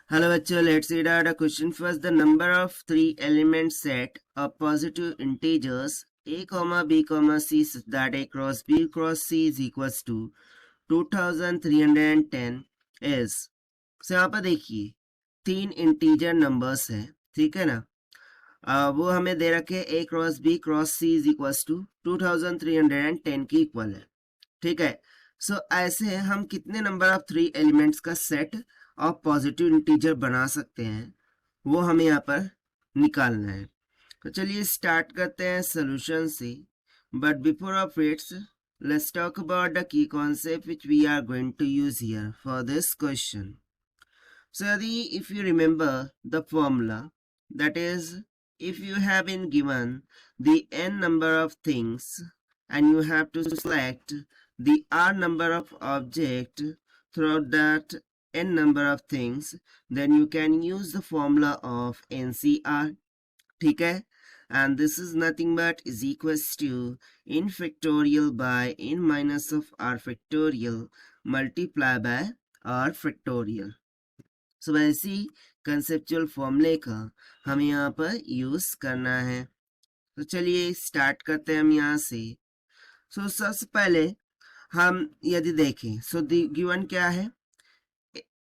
Hello bachcho, let's read out a question first. The number of three element set of positive integers a comma b comma c such that a cross b cross c is equals to 2310 is. So यहाँ पर देखिए तीन integer numbers हैं, ठीक है ना। वो हमें दे रखे a cross b cross c is equals to 2310 की इक्वल है, ठीक है। सो ऐसे हम कितने नंबर ऑफ थ्री एलिमेंट्स का सेट ऑफ पॉजिटिव इंटीजर बना सकते हैं वो हमें यहाँ पर निकालना है। तो चलिए स्टार्ट करते हैं सॉल्यूशन से, but before of its let's talk about the key concept which we are going to use here for this question. So if you remember the formula, that is, if you have been given the n number of things and you have to select the r number of object throughout that n number of things, then you can use the formula of NCR, ठीक है। And this is nothing but is equals to n factorial by n minus of r factorial multiply by r factorial। सो वैसी conceptual फॉर्मूले का हमें यहाँ पर use करना है। तो चलिए स्टार्ट करते हैं हम यहाँ से। सो सबसे पहले हम यदि देखें, सो गिवन क्या है,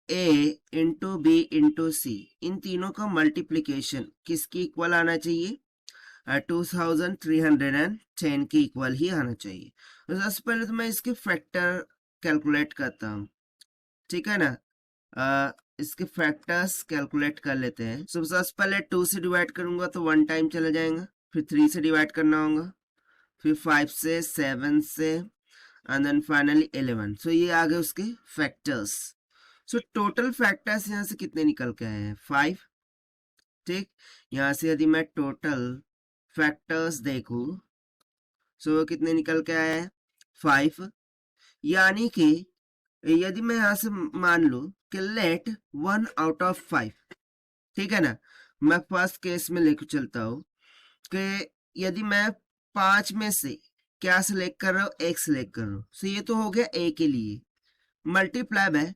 a इंटू बी इंटू सी, इन तीनों का मल्टीप्लीकेशन किसकी इक्वल आना चाहिए, 2310 की इक्वल ही आना चाहिए। तो सबसे पहले तो मैं इसके फैक्टर कैलकुलेट करता हूँ, ठीक है ना। इसके फैक्टर्स कैलकुलेट कर लेते हैं। सो सबसे पहले 2 से डिवाइड करूंगा तो 1 टाइम चला जाएगा, फिर 3 से डिवाइड करना होगा, फिर 5 से, 7 से, एंड देन फाइनली 11। सो ये आ गए उसके फैक्टर्स। सो टोटल फैक्टर्स यहाँ से कितने निकल के आए हैं, 5, ठीक। यहाँ से यदि मैं टोटल फैक्टर्स देखूं सो कितने निकल के आए हैं, 5। यानी कि यदि मैं यहाँ से मान लूं कि लेट 1 आउट ऑफ 5, ठीक है ना, मैं फर्स्ट केस में लेकर चलता हूं कि यदि मैं 5 में से क्या सिलेक्ट कर रहा हूं, एक सिलेक्ट कर रहा हूं। सो ये तो हो गया ए के लिए, मल्टीप्लाई बाय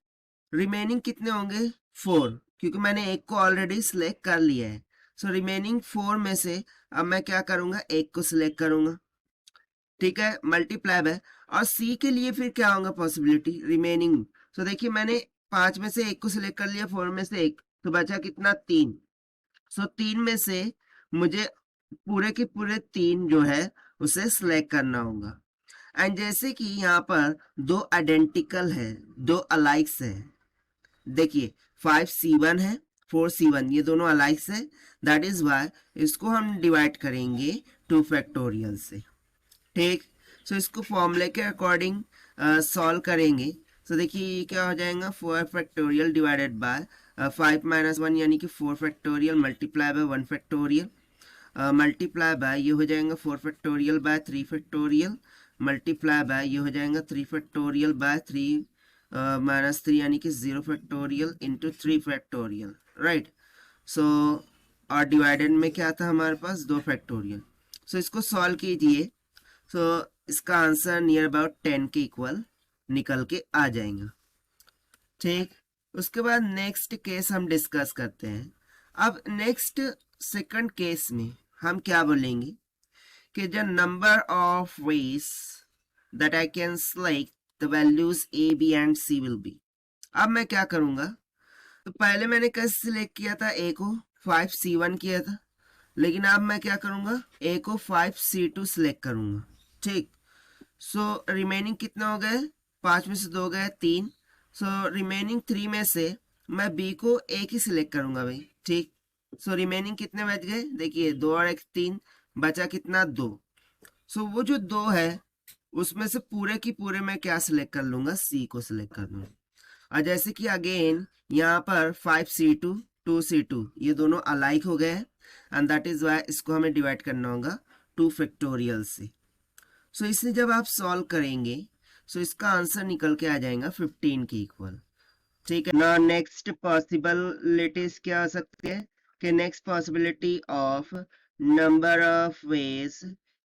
रिमेनिंग कितने होंगे, 4, क्योंकि मैंने एक को ऑलरेडी सिलेक्ट कर लिया है। सो रिमेनिंग 4 में से अब मैं क्या करूंगा, एक को सिलेक्ट करूंगा, ठीक है, मल्टीप्लाई बाय। और सी के लिए फिर क्या होगा पॉसिबिलिटी, रिमेनिंग। सो देखिए मैंने 5 में से एक को सिलेक्ट कर लिया, 4 में से एक, तो बचा कितना, 3। सो 3 में से मुझे पूरे के पूरे 3 जो है उसे सिलेक्ट करना होगा। एंड जैसे कि यहाँ पर दो आइडेंटिकल है, दो अलाइक्स है, देखिए 5C1 है, 4C1, ये दोनों अलाइक्स है, दैट इज वाई इसको हम डिवाइड करेंगे 2 फैक्टोरियल से, ठीक। सो इसको फॉर्मूले के अकॉर्डिंग सॉल्व करेंगे। सो देखिए ये क्या हो जाएगा, 4 फैक्टोरियल डिवाइडेड बाय 5 माइनस 1 यानी कि 4 factorial multiply by 1 factorial, multiply by ये हो जाएगा 4 factorial by 3 factorial, multiply by ये हो जाएगा 3 फैक्टोरियल बाय 3 माइनस 3 यानी कि 0 फैक्टोरियल इंटू 3 फैक्टोरियल, राइट। सो और डिवाइडेड में क्या था हमारे पास, 2 फैक्टोरियल। सो इसको सॉल्व कीजिए, सो इसका आंसर नियर अबाउट 10 के इक्वल निकल के आ जाएगा, ठीक। उसके बाद नेक्स्ट केस हम डिस्कस करते हैं। अब नेक्स्ट सेकंड केस में हम क्या बोलेंगे कि the number of ways that I can select the values A B and C will be. अब मैं क्या करूंगा, तो पहले मैंने कैसे सिलेक्ट किया था, ए को 5C1 किया था, लेकिन अब मैं क्या करूंगा, ए को 5C2 सिलेक्ट करूंगा, ठीक। सो रिमेनिंग कितने हो गए, 5 में से 2 गए, 3। सो रिमेनिंग 3 में से मैं बी को एक ही सिलेक्ट करूंगा भाई, ठीक। सो रिमेनिंग कितने बच गए, देखिए 2 और 1 3, बचा कितना, 2। सो वो जो 2 है उसमें से पूरे की पूरे मैं क्या सिलेक्ट कर लूंगा, सी को सिलेक्ट कर लूंगा। और जैसे कि अगेन यहाँ पर 5C2 2C2 ये दोनों अलाइक हो गए, एंड दैट इज वाई इसको हमें डिवाइड करना होगा 2 फैक्टोरियल से। सो इसे जब आप सॉल्व करेंगे सो इसका आंसर निकल के आ जाएगा 15 के इक्वल, ठीक है ना। नेक्स्ट पॉसिबिलिटीज क्या हो सकती है कि next possibility of number of veg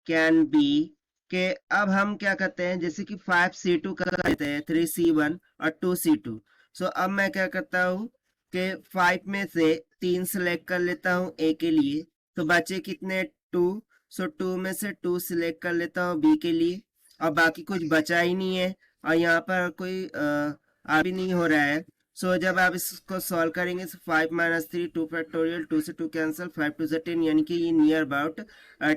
can be कि अब हम क्या करते हैं, जैसे कि 5C2 का करते हैं 3C1 और 2C2। सो अब मैं क्या करता हूँ, कि 5 में से 3 सिलेक्ट कर लेता हूँ ए के लिए, तो बचे कितने 2। सो 2 में से 2 सिलेक्ट कर लेता हूँ बी के लिए, और बाकी कुछ बचा ही नहीं है, और यहाँ पर कोई आ भी नहीं हो रहा है। सो जब आप इसको सॉल्व करेंगे तो 5 माइनस 3 2 फैक्टोरियल, 2 से 2 कैंसिल, 5 टू 10, यानी कि ये नियर अबाउट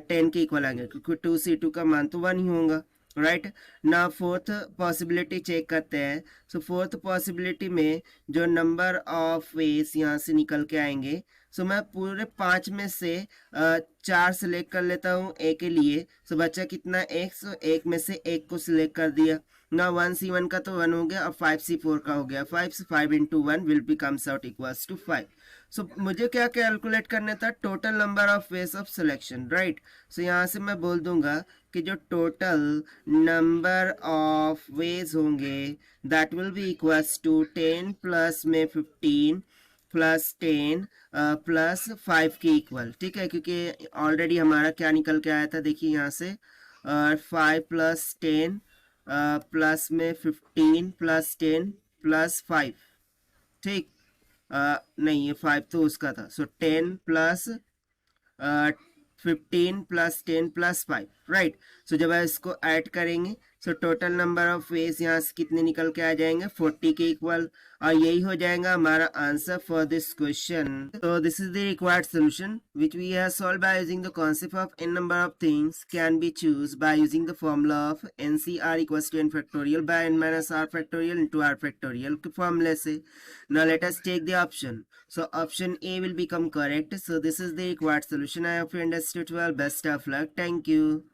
10 के इक्वल आएंगे, क्योंकि 2 से 2 का मान तो 1 ही होगा, राइट ना। फोर्थ पॉसिबिलिटी चेक करते हैं। सो फोर्थ पॉसिबिलिटी में जो नंबर ऑफ वेज यहाँ से निकल के आएंगे, सो मैं पूरे 5 में से 4 सिलेक्ट कर लेता हूँ ए के लिए। सो बच्चा कितना एक, सो एक में से एक को सिलेक्ट कर दिया ना। 1C1 का तो 1 हो गया, और 5C4 का हो गया 5, से 5 into 1 will be comes out equals to 5। So मुझे क्या कैलकुलेट करना था, total number of ways of selection, right. So यहाँ से मैं बोल दूंगा कि जो टोटल नंबर ऑफ वेज होंगे that will be equals to 10 plus में 15 प्लस 10 प्लस 5 के इक्वल, ठीक है, क्योंकि ऑलरेडी हमारा क्या निकल के आया था, देखिए यहाँ से 5 प्लस 10 प्लस में 15 प्लस 10 प्लस 5, ठीक। नहीं, ये 5 तो उसका था, सो 10 प्लस 15 प्लस 10 प्लस 5, राइट। सो जब आप इसको ऐड करेंगे, so total number of veg यहाँ से कितने निकल के आ जाएंगे, 40 के इक्वल, और यही हो जाएगा हमारा आंसर फॉर दिस क्वेश्चन। तो this is the required solution which we have solve by using the concept of n number of things can be choose by using the formula of NCR equals to n factorial by n minus r factorial into r factorial के फॉर्मूले से। Now let us take the option. So option A will become correct. So this is the required solution. I hope you understood well. Best of luck. Thank you.